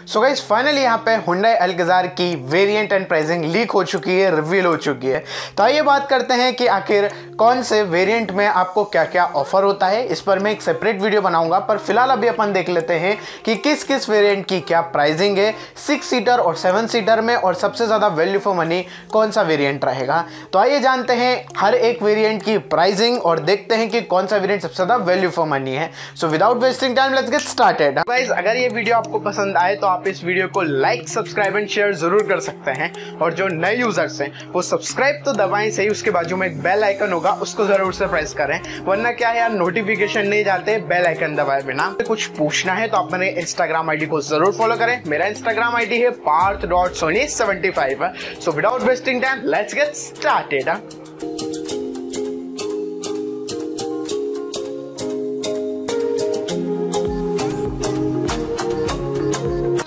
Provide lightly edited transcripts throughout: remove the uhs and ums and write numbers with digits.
So guys finally यहाँ पे Hyundai Alcazar की वेरिएंट एंड प्राइसिंग लीक हो चुकी है, रिवील हो चुकी है। तो आइए बात करते हैं कि आखिर कौन से वेरिएंट में आपको क्या क्या ऑफर होता है। इस पर मैं एक सेपरेट वीडियो बनाऊंगा, पर फिलहाल अभी अपन देख लेते हैं कि किस किस वेरिएंट की क्या प्राइसिंग है 6 सीटर और 7 सीटर में, और सबसे ज़्यादा वैल्यू फॉर मनी कौन सा वेरिएंट रहेगा। तो आइए जानते हैं हर एक वेरिएंट की प्राइसिंग और देखते हैं कि कौन सा वेरिएंट सबसे ज़्यादा वैल्यू फॉर मनी है। So without wasting time let's get started. Guys अगर ये वीडियो आपको पसंद आए तो आप इस वीडियो को लाइक, सब्सक्राइब एंड शेयर जरूर कर सकते हैं, और जो नए यूजर्स हैं वो सब्सक्राइब तो दबाएं सही, उसके बाजू में एक बेल आइकन होगा उसको जरूर से प्रेस करें, वरना क्या है यार नोटिफिकेशन नहीं जाते बेल आइकन दबाए बिना। कुछ पूछना है तो आप मेरे इंस्टाग्राम आईडी को जरूर फॉलो करें। मेरा इंस्टाग्राम आईडी है parth.sony75। So without wasting time let's get started.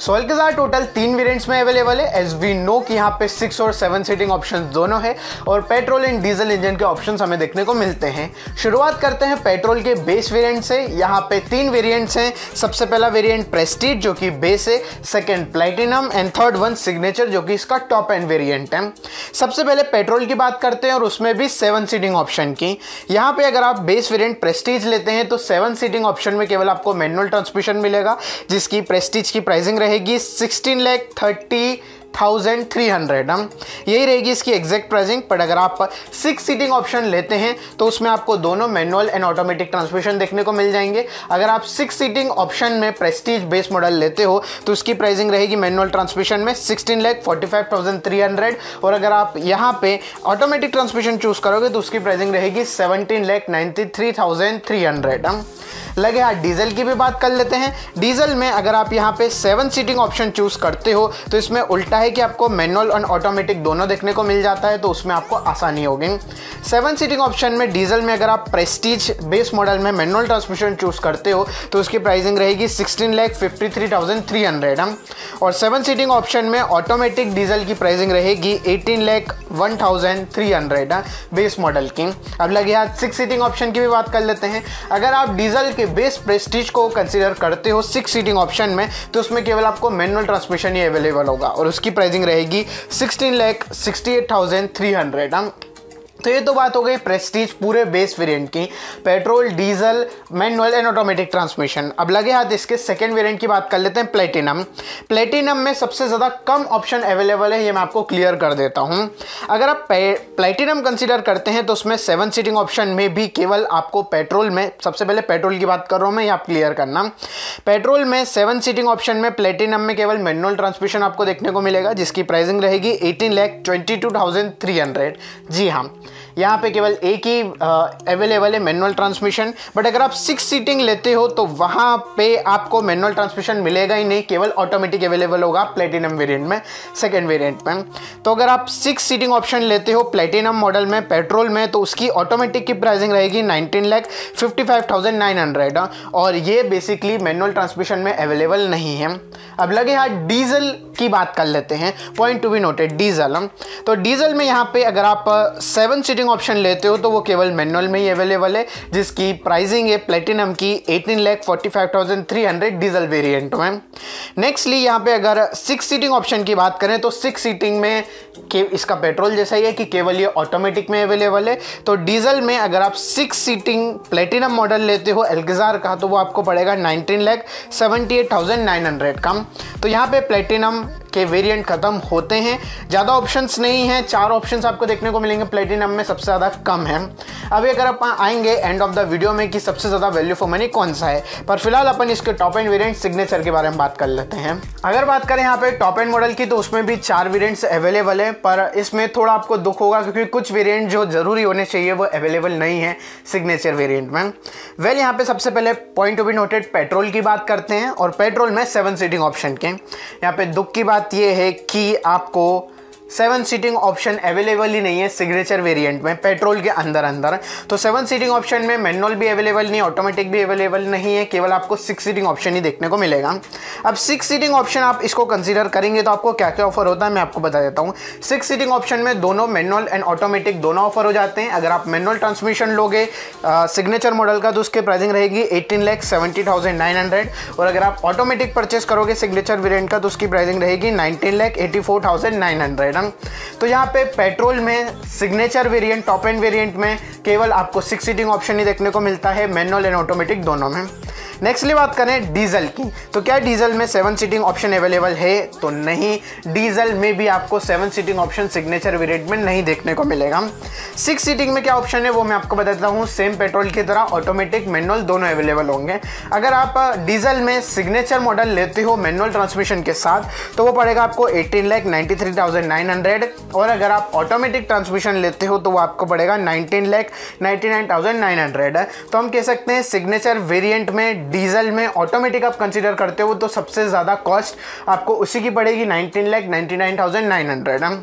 So Alcazar total 3 variants में अवेलेबल है। एज वी नो कि यहाँ पे 6 और 7 सीटिंग ऑप्शंस दोनों है, और पेट्रोल एंड डीजल इंजन के ऑप्शंस हमें देखने को मिलते हैं। शुरुआत करते हैं पेट्रोल के बेस वेरिएंट से। यहाँ पे 3 वेरिएंट्स हैं। सबसे पहला वेरिएंट प्रेस्टीज जो कि बेस है, second platinum and third one signature जो कि इसका टॉप एंड वेरिएंट है। सबसे पहले पेट्रोल की बात करते हैं, और उसमें भी 7 सीटिंग ऑप्शन की। यहाँ पे अगर आप बेस वेरिएंट प्रेस्टीज लेते हैं तो 7 सीटिंग ऑप्शन में केवल आपको मैनुअल ट्रांसमिशन मिलेगा, जिसकी प्रेस्टीज की प्राइसिंग रहेगी 16,30,300। यही रहेगी इसकी एग्जैक्ट प्राइसिंग। पर अगर आप 6 सीटिंग ऑप्शन लेते हैं तो उसमें आपको दोनों मैनुअल एंड ऑटोमेटिक ट्रांसमिशन देखने को मिल जाएंगे। अगर आप 6 सीटिंग ऑप्शन में प्रेस्टीज बेस मॉडल लेते हो तो उसकी प्राइसिंग रहेगी मैनुअल ट्रांसमिशन में 16,45,300, और अगर आप यहाँ पे ऑटोमेटिक ट्रांसमिशन चूज करोगे तो उसकी प्राइसिंग रहेगी 17,93,300। लगे हाथ डीजल की भी बात कर लेते हैं। डीजल में अगर आप यहाँ पे 7 सीटिंग ऑप्शन चूज करते हो तो इसमें उल्टा है कि आपको मैनुअल और ऑटोमेटिक दोनों देखने को मिल जाता है, तो उसमें आपको आसानी होगी। 7 सीटिंग ऑप्शन में डीजल में अगर आप प्रेस्टीज बेस मॉडल में मैनुअल ट्रांसमिशन चूज करते हो तो उसकी प्राइसिंग रहेगी 16,53,300, और 7 सीटिंग ऑप्शन में ऑटोमेटिक डीजल की प्राइसिंग रहेगी 18,01,300 बेस मॉडल की। अब लगे हाथ 6 सीटिंग ऑप्शन की भी बात कर लेते हैं। अगर आप डीजल के बेस प्रेस्टीज को कंसीडर करते हो 6 सीटिंग ऑप्शन में तो उसमें केवल आपको मैनुअल ट्रांसमिशन ही अवेलेबल होगा, और उसकी प्राइसिंग रहेगी 16,68,300। तो ये तो बात हो गई प्रेस्टीज पूरे बेस वेरिएंट की, petrol, diesel, manual and automatic transmission. अब लगे हाथ इसके सेकंड वेरिएंट की बात कर लेते हैं, प्लैटिनम। प्लैटिनम में सबसे ज़्यादा कम ऑप्शन अवेलेबल है, ये मैं आपको क्लियर कर देता हूँ। अगर आप प्लैटिनम कंसीडर करते हैं तो उसमें 7 सीटिंग ऑप्शन में भी केवल आपको पेट्रोल में, सबसे पहले पेट्रोल की बात कर रहा हूँ मैं, ये आप क्लियर करना। पेट्रोल में 7 सीटिंग ऑप्शन में प्लैटिनम में केवल मैनुअल ट्रांसमिशन आपको देखने को मिलेगा, जिसकी प्राइसिंग रहेगी 18,22,300। जी हाँ, यहाँ पे केवल एक ही अवेलेबल है मैनुअल ट्रांसमिशन। बट अगर आप 6 सीटिंग लेते हो तो वहाँ पे आपको मैनुअल ट्रांसमिशन मिलेगा ही नहीं, केवल ऑटोमेटिक अवेलेबल होगा प्लैटिनम वेरिएंट में, सेकंड वेरिएंट में। तो अगर आप 6 सीटिंग ऑप्शन लेते हो प्लैटिनम मॉडल में पेट्रोल में तो उसकी ऑटोमेटिक की प्राइसिंग रहेगी 19,55,900, और ये बेसिकली मैनुअल ट्रांसमिशन में अवेलेबल नहीं है। अब लगे हाथ डीजल की बात कर लेते हैं, point to be noted diesel. तो डीजल में यहाँ पे अगर आप 7 सीटिंग ऑप्शन लेते हो तो वो केवल मैनुअल में ही अवेलेबल है, जिसकी प्राइसिंग है प्लैटिनम की 18,45,300 डीजल वेरिएंट में। नेक्स्टली यहाँ पे अगर 6 सीटिंग ऑप्शन की बात करें तो 6 सीटिंग में इसका पेट्रोल जैसा ही है कि केवल ये ऑटोमेटिक में अवेलेबल है। तो डीजल में अगर आप 6 सीटिंग प्लैटिनम मॉडल लेते हो Alcazar का तो वो आपको पड़ेगा 19,78,900 का। तो यहाँ पे प्लैटिनम के वेरिएंट खत्म होते हैं, ज़्यादा ऑप्शंस नहीं हैं, 4 ऑप्शंस आपको देखने को मिलेंगे प्लैटिनम में, सबसे ज़्यादा कम है। अभी अगर अपन आएंगे एंड ऑफ द वीडियो में कि सबसे ज़्यादा वैल्यू फॉर मनी कौन सा है, पर फिलहाल अपन इसके टॉप एंड वेरिएंट सिग्नेचर के बारे में बात कर लेते हैं। अगर बात करें यहाँ पे टॉप एंड मॉडल की तो उसमें भी 4 वेरिएंट्स अवेलेबल है, पर इसमें थोड़ा आपको दुख होगा क्योंकि कुछ वेरिएंट जो जरूरी होने चाहिए वो अवेलेबल नहीं है सिग्नेचर वेरिएंट में। वेल यहाँ पे सबसे पहले point to be noted petrol की बात करते हैं, और पेट्रोल में 7 सीटिंग ऑप्शन के। यहाँ पे दुख की बात ये है कि आपको 7 सीटिंग ऑप्शन अवेलेबल ही नहीं है सिग्नेचर वेरिएंट में पेट्रोल के अंदर। तो 7 सीटिंग ऑप्शन में मैनुअल भी अवेलेबल नहीं, ऑटोमेटिक भी अवेलेबल नहीं है, केवल आपको 6 सीटिंग ऑप्शन ही देखने को मिलेगा। अब 6 सीटिंग ऑप्शन आप इसको कंसीडर करेंगे तो आपको क्या क्या ऑफर होता है मैं आपको बता देता हूँ। 6 सीटिंग ऑप्शन में दोनों मैनुअल एंड ऑटोमेटिक दोनों ऑफर हो जाते हैं। अगर आप मैनुअल ट्रांसमिशन लोगे सिग्नेचर मॉडल का तो उसकी प्राइसिंग रहेगी 18,70,900 और अगर आप ऑटोमेटिक परचेस करोगे सिग्नेचर वेरिएंट का तो उसकी प्राइसिंग रहेगी 19,84,900। तो यहाँ पे पेट्रोल में signature variant top end variant में केवल आपको 6 सीटिंग ऑप्शन ही देखने को मिलता है, मैनुअल एंड ऑटोमेटिक दोनों में। नेक्स्टली बात करें डीजल की, तो क्या डीजल में 7 सीटिंग ऑप्शन अवेलेबल है? तो नहीं, डीजल में भी आपको 7 सीटिंग ऑप्शन सिग्नेचर वेरिएंट में नहीं देखने को मिलेगा। 6 सीटिंग में क्या ऑप्शन है वो मैं आपको बताता हूँ। सेम पेट्रोल की तरह ऑटोमेटिक मैनुअल दोनों अवेलेबल होंगे। अगर आप डीजल में सिग्नेचर मॉडल लेते हो मैनुअल ट्रांसमिशन के साथ तो वो पड़ेगा आपको 18,93,900 और अगर आप ऑटोमेटिक ट्रांसमिशन लेते हो तो वो आपको पड़ेगा 19,99,900। तो हम कह सकते हैं सिग्नेचर वेरिएंट में डीजल में ऑटोमेटिक आप कंसीडर करते हो तो सबसे ज़्यादा कॉस्ट आपको उसी की पड़ेगी 19,99,900।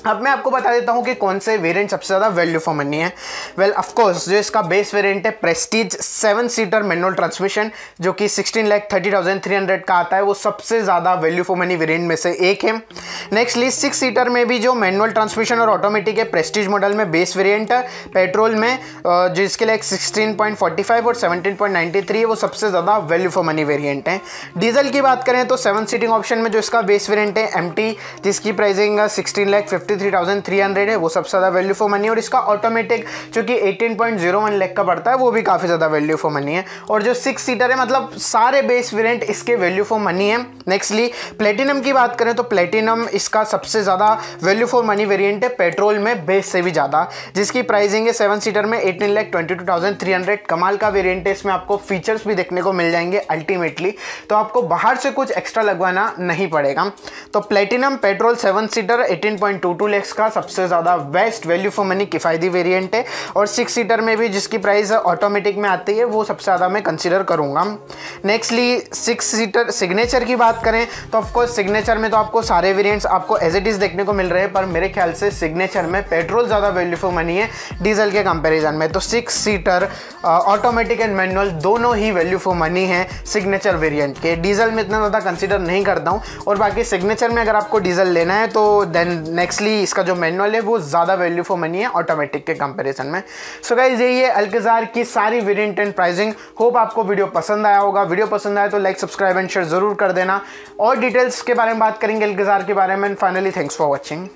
अब मैं आपको बता देता हूँ कि कौन से वेरिएंट सबसे ज़्यादा वैल्यू फॉर मनी है। वेल ऑफ कोर्स जो इसका बेस वेरिएंट है प्रेस्टीज 7 सीटर मैनुअल ट्रांसमिशन जो कि 16,30,300 का आता है, वो सबसे ज़्यादा वैल्यू फॉर मनी वेरिएंट में से एक है। नेक्स्टली 6 सीटर में भी जो मैनुअल ट्रांसमिशन और ऑटोमेटिक है प्रेस्टीज मॉडल में बेस वेरिएंट पेट्रोल में जो इसके लिए 16.45 और 17.93 है वो सबसे ज़्यादा वैल्यू फॉर मनी वेरिएंट है। डीजल की बात करें तो 7 सीटिंग ऑप्शन में जो इसका बेस वेरिएंट है एमटी जिसकी प्राइसिंग 16,53,300 है वो सबसे ज़्यादा वैल्यू फॉर मनी, और इसका ऑटोमेटिक जो कि 18.01 लाख का पड़ता है वो भी काफ़ी ज़्यादा वैल्यू फॉर मनी है। और जो 6 सीटर है मतलब सारे बेस वेरिएंट इसके वैल्यू फॉर मनी है। नेक्स्टली प्लेटिनम की बात करें तो प्लेटिनम इसका सबसे ज़्यादा वैल्यू फॉर मनी वेरिएंट है पेट्रोल में बेस से भी ज़्यादा, जिसकी प्राइसिंग है 7 सीटर में 18,22,300। कमाल का वेरिएंट है, इसमें आपको फीचर्स भी देखने को मिल जाएंगे अल्टीमेटली, तो आपको बाहर से कुछ एक्स्ट्रा लगवाना नहीं पड़ेगा। तो प्लेटिनम पेट्रोल 7 सीटर 18.22 लाख का सबसे ज़्यादा बेस्ट वैल्यू फॉर मनी किफ़ायती वेरिएंट है। और 6 सीटर में भी जिसकी प्राइस ऑटोमेटिक में आती है वो सबसे ज़्यादा मैं कंसीडर करूँगा। नेक्स्टली 6 सीटर सिग्नेचर की बात करें तो ऑफकोर्स सिग्नेचर में तो आपको सारे वेरिएंट्स आपको एज इट इज़ देखने को मिल रहे हैं, पर मेरे ख्याल से सिग्नेचर में पेट्रोल ज़्यादा वैल्यू फॉर मनी है डीजल के कंपैरिजन में। तो 6 सीटर ऑटोमेटिक एंड मैनुअल दोनों ही वैल्यू फॉर मनी है सिग्नेचर वेरिएंट के। डीजल में इतना ज़्यादा कंसीडर नहीं करता हूँ, और बाकी सिग्नेचर में अगर आपको डीजल लेना है तो देन नेक्स्टली इसका जो मैनुअल है वो ज़्यादा वैल्यू फॉर मनी है ऑटोमेटिक के कंपैरिजन में। सो गाइस यही है अल्कज़ार की सारी वेरिएंट एंड प्राइसिंग। होप आपको वीडियो पसंद आया होगा। वीडियो पसंद आया तो लाइक सब्सक्राइब एंड शेयर जरूर कर देना। और डिटेल्स के बारे में बात करेंगे अल्कज़ार के बारे में। Finally thanks for watching.